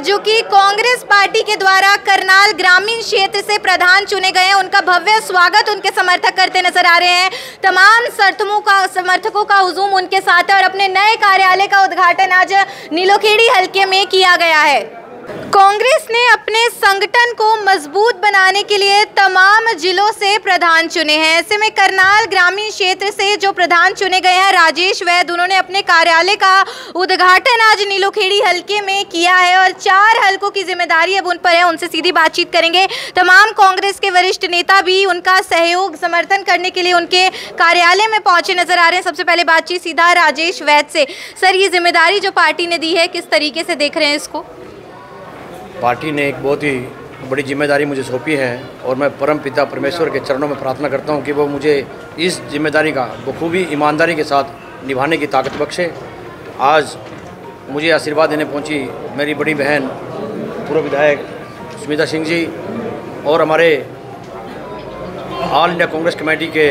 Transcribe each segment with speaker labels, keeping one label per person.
Speaker 1: जो कि कांग्रेस पार्टी के द्वारा करनाल ग्रामीण क्षेत्र से प्रधान चुने गए हैं, उनका भव्य स्वागत उनके समर्थक करते नजर आ रहे हैं। तमाम समर्थकों का हुजूम उनके साथ है और अपने नए कार्यालय का उद्घाटन आज नीलोखेड़ी हलके में किया गया है। कांग्रेस ने अपने संगठन को मजबूत बनाने के लिए तमाम जिलों से प्रधान चुने हैं। ऐसे में करनाल ग्रामीण क्षेत्र से जो प्रधान चुने गए हैं राजेश वैद, उन्होंने अपने कार्यालय का उद्घाटन आज नीलोखेड़ी हलके में किया है और 4 हलकों की जिम्मेदारी अब उन पर है। उनसे सीधी बातचीत करेंगे। तमाम कांग्रेस के वरिष्ठ नेता भी उनका सहयोग समर्थन करने के लिए उनके कार्यालय में पहुंचे नजर आ रहे हैं। सबसे पहले बातचीत सीधा राजेश वैद से। सर, ये जिम्मेदारी जो पार्टी ने दी है, किस तरीके से देख रहे हैं इसको?
Speaker 2: पार्टी ने एक बहुत ही बड़ी जिम्मेदारी मुझे सौंपी है और मैं परम पिता परमेश्वर के चरणों में प्रार्थना करता हूं कि वो मुझे इस जिम्मेदारी का बखूबी ईमानदारी के साथ निभाने की ताकत बख्शे। आज मुझे आशीर्वाद देने पहुंची मेरी बड़ी बहन पूर्व विधायक सुमिता सिंह जी और हमारे ऑल इंडिया कांग्रेस कमेटी के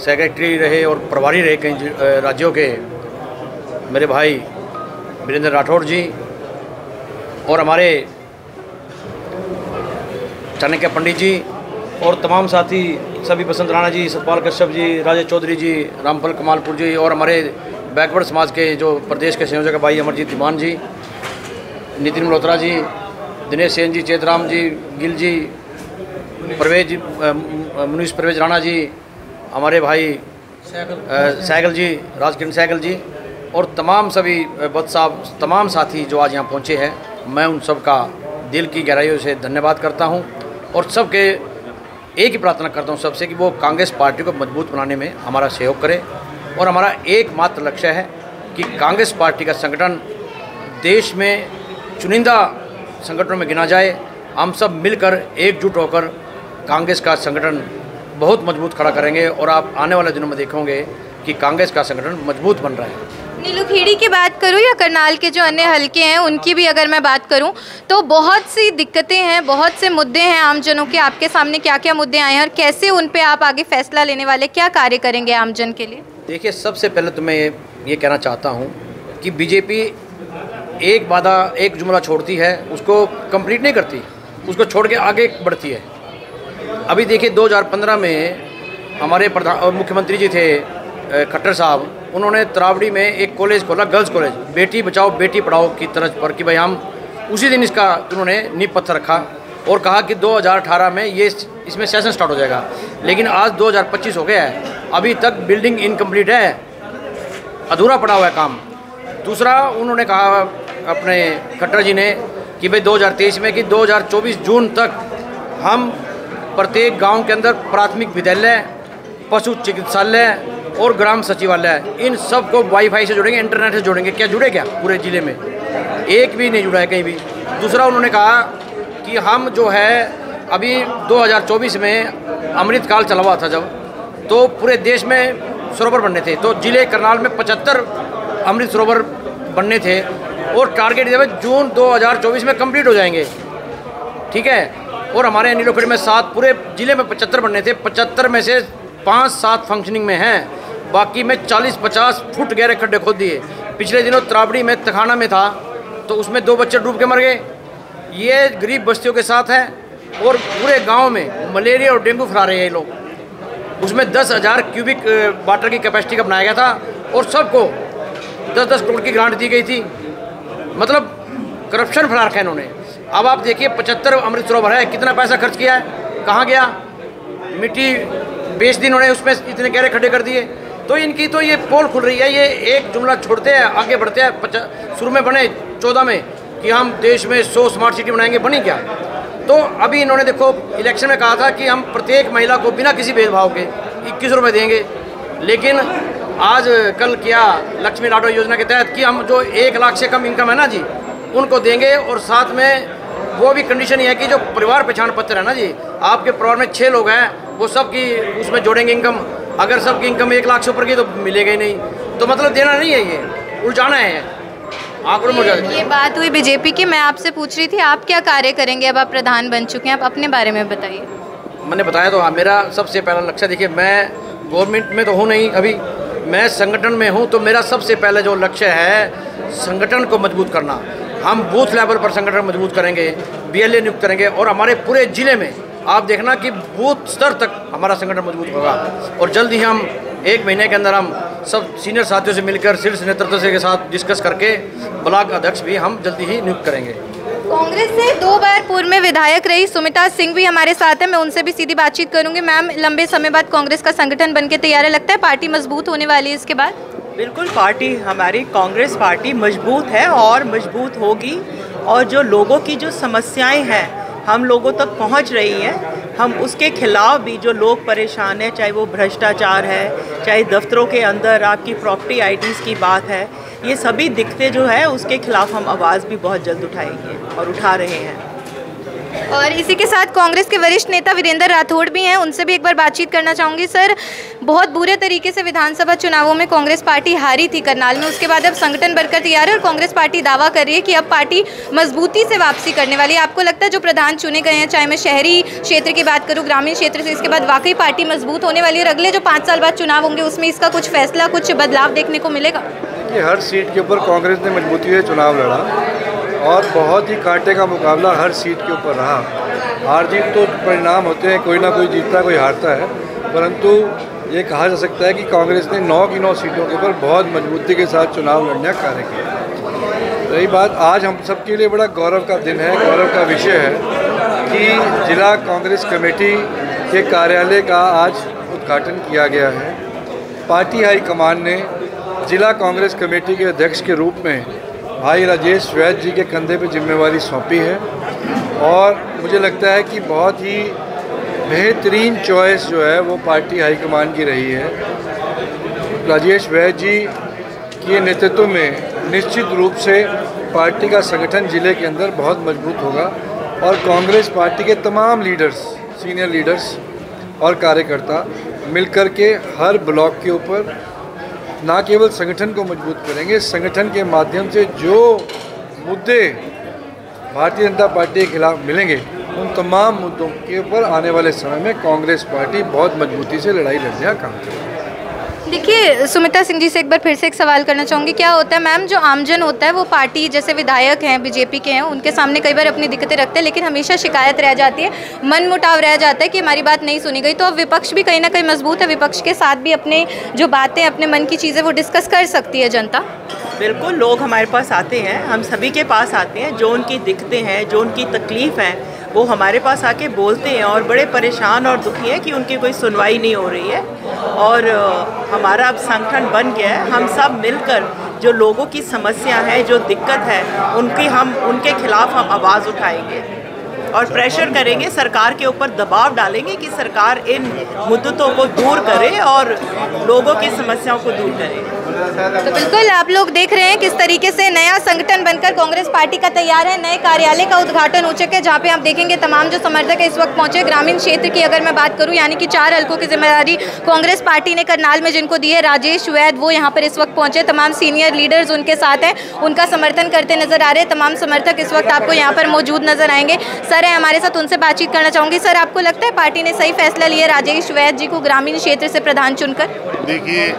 Speaker 2: सेक्रेटरी रहे और प्रभारी रहे कई राज्यों के मेरे भाई वीरेंद्र राठौड़ जी और हमारे चाणक्य पंडित जी और तमाम साथी सभी बसंत राणा जी, सतपाल कश्यप जी, राजेश चौधरी जी, रामफल कमालपुर जी और हमारे बैकवर्ड समाज के जो प्रदेश के संयोजक भाई अमरजीत दीवान जी, नितिन मल्होत्रा जी, दिनेश सेन जी, चेतराम जी, गिल जी, परवेज मुनीष परवेज राणा जी, हमारे भाई सैगल जी, राजकिरण सैगल जी और तमाम सभी बद साहब, तमाम साथी जो आज यहाँ पहुँचे हैं, मैं उन सब का दिल की गहराइयों से धन्यवाद करता हूँ और सबके एक ही प्रार्थना करता हूँ सबसे कि वो कांग्रेस पार्टी को मजबूत बनाने में हमारा सहयोग करें और हमारा एकमात्र लक्ष्य है कि कांग्रेस पार्टी का संगठन देश में चुनिंदा संगठनों में गिना जाए। हम सब मिलकर एकजुट होकर कांग्रेस का संगठन बहुत मजबूत खड़ा करेंगे और आप आने वाले दिनों में देखोगे कि कांग्रेस का संगठन मजबूत बन रहा है।
Speaker 1: नीलोखेड़ी की बात करूं या करनाल के जो अन्य हलके हैं उनकी भी अगर मैं बात करूं तो बहुत सी दिक्कतें हैं, बहुत से मुद्दे हैं आमजनों के। आपके सामने क्या क्या मुद्दे आए हैं और कैसे उन पे आप आगे फैसला लेने वाले, क्या कार्य करेंगे आमजन के लिए?
Speaker 2: देखिए, सबसे पहले तो मैं ये कहना चाहता हूँ कि बीजेपी एक वादा एक जुमला छोड़ती है, उसको कंप्लीट नहीं करती, उसको छोड़ के आगे बढ़ती है। अभी देखिए 2015 में हमारे मुख्यमंत्री जी थे खट्टर साहब, उन्होंने तरावड़ी में एक कॉलेज खोला, गर्ल्स कॉलेज, बेटी बचाओ बेटी पढ़ाओ की तर्ज पर कि भाई हम उसी दिन इसका उन्होंने नींव पत्थर रखा और कहा कि 2018 में ये इसमें सेशन स्टार्ट हो जाएगा। लेकिन आज 2025 हो गया है, अभी तक बिल्डिंग इनकम्प्लीट है, अधूरा पड़ा हुआ है काम। दूसरा उन्होंने कहा अपने खट्टर जी ने कि भाई 2023 में कि 2024 जून तक हम प्रत्येक गाँव के अंदर प्राथमिक विद्यालय, पशु चिकित्सालय और ग्राम सचिवालय, इन सब को वाईफाई से जोड़ेंगे, इंटरनेट से जोड़ेंगे। क्या जुड़े? क्या पूरे ज़िले में एक भी नहीं जुड़ा है कहीं भी। दूसरा उन्होंने कहा कि हम जो है अभी 2024 में अमृतकाल चला हुआ था जब, तो पूरे देश में सरोवर बनने थे, तो ज़िले करनाल में 75 अमृत सरोवर बनने थे और टारगेट दिया जून 2024 में कंप्लीट हो जाएंगे। ठीक है। और हमारे नीलोखेड़ी में 7, पूरे ज़िले में 75 बनने थे, 75 में से 5-7 फंक्शनिंग में हैं, बाकी में 40-50 फुट गहरे खड्डे खोद दिए। पिछले दिनों तरावड़ी में तखाना में था तो उसमें 2 बच्चे डूब के मर गए। ये गरीब बस्तियों के साथ है और पूरे गांव में मलेरिया और डेंगू फैला रहे हैं ये लोग। उसमें 10,000 क्यूबिक वाटर की कैपेसिटी का बनाया गया था और सबको 10-10 करोड़ की ग्रांट दी गई थी। मतलब करप्शन फैला रखा है इन्होंने। अब आप देखिए 75 अमृत सरोवर है, कितना पैसा खर्च किया है, कहाँ गया? मिट्टी बेच दी इन्होंने, उसमें इतने गहरे खड्डे कर दिए। तो इनकी तो ये पोल खुल रही है, ये एक जुमला छोड़ते हैं आगे बढ़ते हैं। शुरू में बने 14 में कि हम देश में 100 स्मार्ट सिटी बनाएंगे, बनी क्या? तो अभी इन्होंने देखो इलेक्शन में कहा था कि हम प्रत्येक महिला को बिना किसी भेदभाव के 21 रुपये देंगे, लेकिन आज कल किया लक्ष्मी लाडो योजना के तहत कि हम जो 1 लाख से कम इनकम है ना जी, उनको देंगे और साथ में वो भी कंडीशन ये है कि जो परिवार पहचान पत्र है ना जी, आपके परिवार में 6 लोग हैं, वो सब की उसमें जोड़ेंगे इनकम। अगर सबकी इनकम 1 लाख से ऊपर की तो मिलेगा ही नहीं। तो मतलब देना नहीं है, ये उलझाना है, आंकड़ों में उलझा। ये
Speaker 1: बात हुई बीजेपी की। मैं आपसे पूछ रही थी आप क्या कार्य करेंगे? अब आप प्रधान बन चुके हैं, आप अपने बारे में बताइए।
Speaker 2: मैंने बताया तो हाँ, मेरा सबसे पहला लक्ष्य, देखिए मैं गवर्नमेंट में तो हूँ नहीं अभी, मैं संगठन में हूँ, तो मेरा सबसे पहले जो लक्ष्य है संगठन को मजबूत करना। हम बूथ लेवल पर संगठन मजबूत करेंगे, BLA नियुक्त करेंगे और हमारे पूरे ज़िले में आप देखना कि बूथ स्तर तक हमारा संगठन मजबूत होगा। और जल्द ही हम 1 महीने के अंदर हम सब सीनियर साथियों से मिलकर शीर्ष नेतृत्व के साथ डिस्कस करके ब्लॉक अध्यक्ष भी हम जल्दी ही नियुक्त करेंगे।
Speaker 1: कांग्रेस से 2 बार पूर्व में विधायक रही सुमिता सिंह भी हमारे साथ है, मैं उनसे भी सीधी बातचीत करूंगी। मैम, लंबे समय बाद कांग्रेस का संगठन बनके तैयार है, लगता है पार्टी मजबूत होने वाली है इसके बाद?
Speaker 3: बिल्कुल, पार्टी हमारी कांग्रेस पार्टी मजबूत है और मजबूत होगी। और जो लोगों की जो समस्याएं हैं हम लोगों तक पहुंच रही हैं, हम उसके खिलाफ भी जो लोग परेशान हैं, चाहे वो भ्रष्टाचार है, चाहे दफ्तरों के अंदर आपकी प्रॉपर्टी IDs की बात है, ये सभी दिक्कतें जो है उसके खिलाफ हम आवाज़ भी बहुत जल्द उठाएंगे और उठा रहे हैं।
Speaker 1: और इसी के साथ कांग्रेस के वरिष्ठ नेता वीरेंद्र राठौड़ भी हैं, उनसे भी एक बार बातचीत करना चाहूँगी। सर, बहुत बुरे तरीके से विधानसभा चुनावों में कांग्रेस पार्टी हारी थी करनाल में, उसके बाद अब संगठन बनकर तैयार है और कांग्रेस पार्टी दावा कर रही है कि अब पार्टी मजबूती से वापसी करने वाली है। आपको लगता है जो प्रधान चुने गए हैं, चाहे मैं शहरी क्षेत्र की बात करूँ, ग्रामीण क्षेत्र से, इसके बाद वाकई पार्टी मजबूत होने वाली है और अगले जो 5 साल बाद चुनाव होंगे उसमें इसका कुछ फैसला, कुछ बदलाव देखने को मिलेगा?
Speaker 4: हर सीट के ऊपर कांग्रेस ने मजबूती से चुनाव लड़ा और बहुत ही कांटे का मुकाबला हर सीट के ऊपर रहा। हार जीत तो परिणाम होते हैं, कोई ना कोई जीतता है, कोई हारता है, परंतु ये कहा जा सकता है कि कांग्रेस ने 9 की 9 सीटों के ऊपर बहुत मजबूती के साथ चुनाव लड़ने का कार्य किया। रही बात, आज हम सबके लिए बड़ा गौरव का दिन है, गौरव का विषय है कि जिला कांग्रेस कमेटी के कार्यालय का आज उद्घाटन किया गया है। पार्टी हाईकमान ने जिला कांग्रेस कमेटी के अध्यक्ष के रूप में भाई राजेश वैद्य जी के कंधे पर जिम्मेवारी सौंपी है और मुझे लगता है कि बहुत ही बेहतरीन चॉइस जो है वो पार्टी हाईकमान की रही है। राजेश वैद्य जी के नेतृत्व में निश्चित रूप से पार्टी का संगठन जिले के अंदर बहुत मजबूत होगा और कांग्रेस पार्टी के तमाम लीडर्स, सीनियर लीडर्स और कार्यकर्ता मिलकर के हर ब्लॉक के ऊपर ना केवल संगठन को मजबूत करेंगे, संगठन के माध्यम से जो मुद्दे भारतीय जनता पार्टी के खिलाफ मिलेंगे उन तमाम मुद्दों के ऊपर आने वाले समय में कांग्रेस पार्टी बहुत मजबूती से लड़ाई लड़ने का काम करेगी।
Speaker 1: देखिए, सुमिता सिंह जी से एक बार फिर से एक सवाल करना चाहूँगी। क्या होता है मैम, जो आमजन होता है वो पार्टी, जैसे विधायक हैं बीजेपी के हैं, उनके सामने कई बार अपनी दिक्कतें रखते हैं लेकिन हमेशा शिकायत रह जाती है, मन मुटाव रह जाता है कि हमारी बात नहीं सुनी गई। तो अब विपक्ष भी कहीं ना कहीं मजबूत है, विपक्ष के साथ भी अपने जो बातें, अपने मन की चीज़ें वो डिस्कस कर सकती है जनता।
Speaker 3: बिल्कुल, लोग हमारे पास आते हैं, हम सभी के पास आते हैं, जो उनकी दिक्कतें हैं, जो उनकी तकलीफ़ हैं, वो हमारे पास आके बोलते हैं और बड़े परेशान और दुखी हैं कि उनकी कोई सुनवाई नहीं हो रही है। और हमारा अब संगठन बन गया है, हम सब मिलकर जो लोगों की समस्या है, जो दिक्कत है, उनके खिलाफ हम आवाज़ उठाएंगे और प्रेशर करेंगे, सरकार के ऊपर दबाव डालेंगे कि सरकार इन मुद्दों को दूर करे और लोगों की समस्याओं को दूर करे।
Speaker 1: तो बिल्कुल आप लोग देख रहे हैं किस तरीके से नया संगठन बनकर कांग्रेस पार्टी का तैयार है। नए कार्यालय का उद्घाटन हो चुका है जहां पे आप देखेंगे तमाम जो समर्थक है इस वक्त पहुंचे। ग्रामीण क्षेत्र की अगर मैं बात करूं, यानी कि 4 हलकों की जिम्मेदारी कांग्रेस पार्टी ने करनाल में जिनको दी है, राजेश वैद्य वो यहाँ पर इस वक्त पहुंचे। तमाम सीनियर लीडर्स उनके साथ हैं, उनका समर्थन करते नजर आ रहे हैं। तमाम समर्थक इस वक्त आपको यहाँ पर मौजूद नजर आएंगे। सर है हमारे साथ, उनसे बातचीत करना चाहूँगी। सर, आपको लगता है पार्टी ने सही फैसला लिया राजेश वैद्य जी को ग्रामीण क्षेत्र से प्रधान चुनकर?
Speaker 5: देखिए,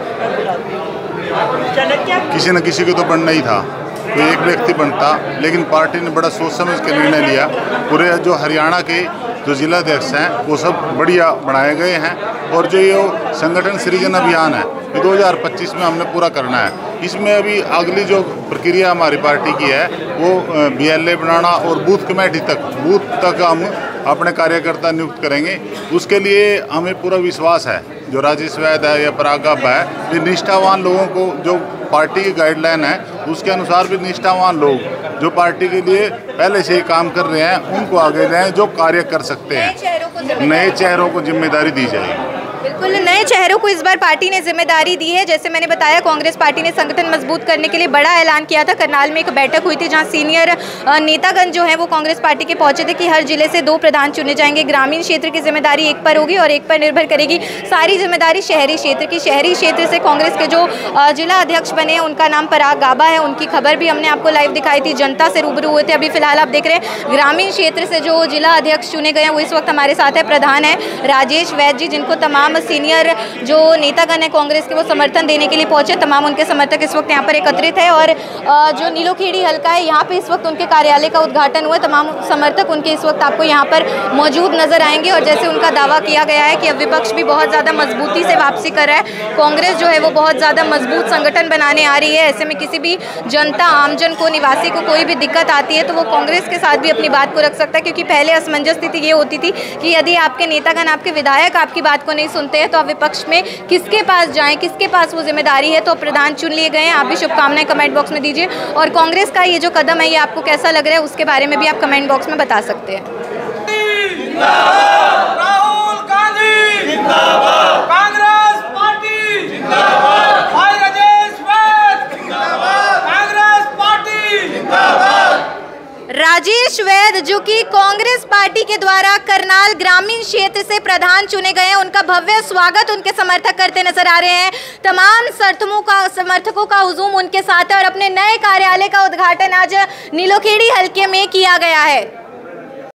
Speaker 5: किसी न किसी को तो बनना ही था, कोई एक व्यक्ति बनता, लेकिन पार्टी ने बड़ा सोच समझ के निर्णय लिया। पूरे जो हरियाणा के जो जिलाध्यक्ष हैं वो सब बढ़िया बनाए गए हैं और जो ये संगठन सृजन अभियान है ये 2025 में हमने पूरा करना है। इसमें अभी अगली जो प्रक्रिया हमारी पार्टी की है वो BLA बनाना और बूथ कमेटी तक हम अपने कार्यकर्ता नियुक्त करेंगे। उसके लिए हमें पूरा विश्वास है, जो राजेश वैद्य है या परागप है, ये निष्ठावान लोगों को, जो पार्टी की गाइडलाइन है उसके अनुसार भी निष्ठावान लोग जो पार्टी के लिए पहले से ही काम कर रहे हैं उनको आगे लाएं, जो कार्य कर सकते हैं। नए चेहरों को जिम्मेदारी दी जाएगी।
Speaker 1: बिल्कुल, नए चेहरों को इस बार पार्टी ने जिम्मेदारी दी है। जैसे मैंने बताया, कांग्रेस पार्टी ने संगठन मजबूत करने के लिए बड़ा ऐलान किया था। करनाल में एक बैठक हुई थी जहां सीनियर नेतागण जो है वो कांग्रेस पार्टी के पहुंचे थे कि हर जिले से 2 प्रधान चुने जाएंगे। ग्रामीण क्षेत्र की जिम्मेदारी एक पर होगी और एक पर निर्भर करेगी सारी जिम्मेदारी शहरी क्षेत्र की। शहरी क्षेत्र से कांग्रेस के जो जिला अध्यक्ष बने हैं उनका नाम पराग गाबा है, उनकी खबर भी हमने आपको लाइव दिखाई थी, जनता से रूबरू हुए थे। अभी फिलहाल आप देख रहे हैं ग्रामीण क्षेत्र से जो जिला अध्यक्ष चुने गए हैं वो इस वक्त हमारे साथ है, प्रधान है राजेश वैद्य जी, जिनको तमाम तमाम सीनियर जो नेतागण हैं कांग्रेस के, वो समर्थन देने के लिए पहुंचे। तमाम उनके समर्थक इस वक्त यहाँ पर एकत्रित है और जो नीलोखेड़ी हल्का है यहाँ पे इस वक्त उनके कार्यालय का उद्घाटन हुआ। तमाम समर्थक उनके इस वक्त आपको यहाँ पर मौजूद नजर आएंगे और जैसे उनका दावा किया गया है कि अब विपक्ष भी बहुत ज़्यादा मजबूती से वापसी कर रहा है, कांग्रेस जो है वो बहुत ज़्यादा मजबूत संगठन बनाने आ रही है। ऐसे में किसी भी जनता, आमजन को, निवासी को कोई भी दिक्कत आती है तो वो कांग्रेस के साथ भी अपनी बात को रख सकता है, क्योंकि पहले असमंजस स्थिति ये होती थी कि यदि आपके नेतागण, आपके विधायक आपकी बात को नहीं सुनते हैं तो आप विपक्ष में किसके पास जाएं, किसके पास वो जिम्मेदारी है। तो प्रधान चुन लिए गए हैं। आप भी शुभकामनाएं कमेंट बॉक्स में दीजिए और कांग्रेस का ये जो कदम है ये आपको कैसा लग रहा है उसके बारे में भी आप कमेंट बॉक्स में बता सकते हैं।
Speaker 6: राहुल गांधी जिंदाबाद, कांग्रेस पार्टी जिंदाबाद, भाई राजेश वैद जिंदाबाद, कांग्रेस पार्टी जिंदाबाद।
Speaker 1: राजेश वैद जो कि कांग्रेस पार्टी के द्वारा करनाल ग्रामीण क्षेत्र से प्रधान चुने गए हैं, उनका भव्य स्वागत उनके समर्थक करते नजर आ रहे हैं। तमाम समर्थकों का हुजूम उनके साथ है और अपने नए कार्यालय का उद्घाटन आज नीलोखेड़ी हल्के में किया गया है।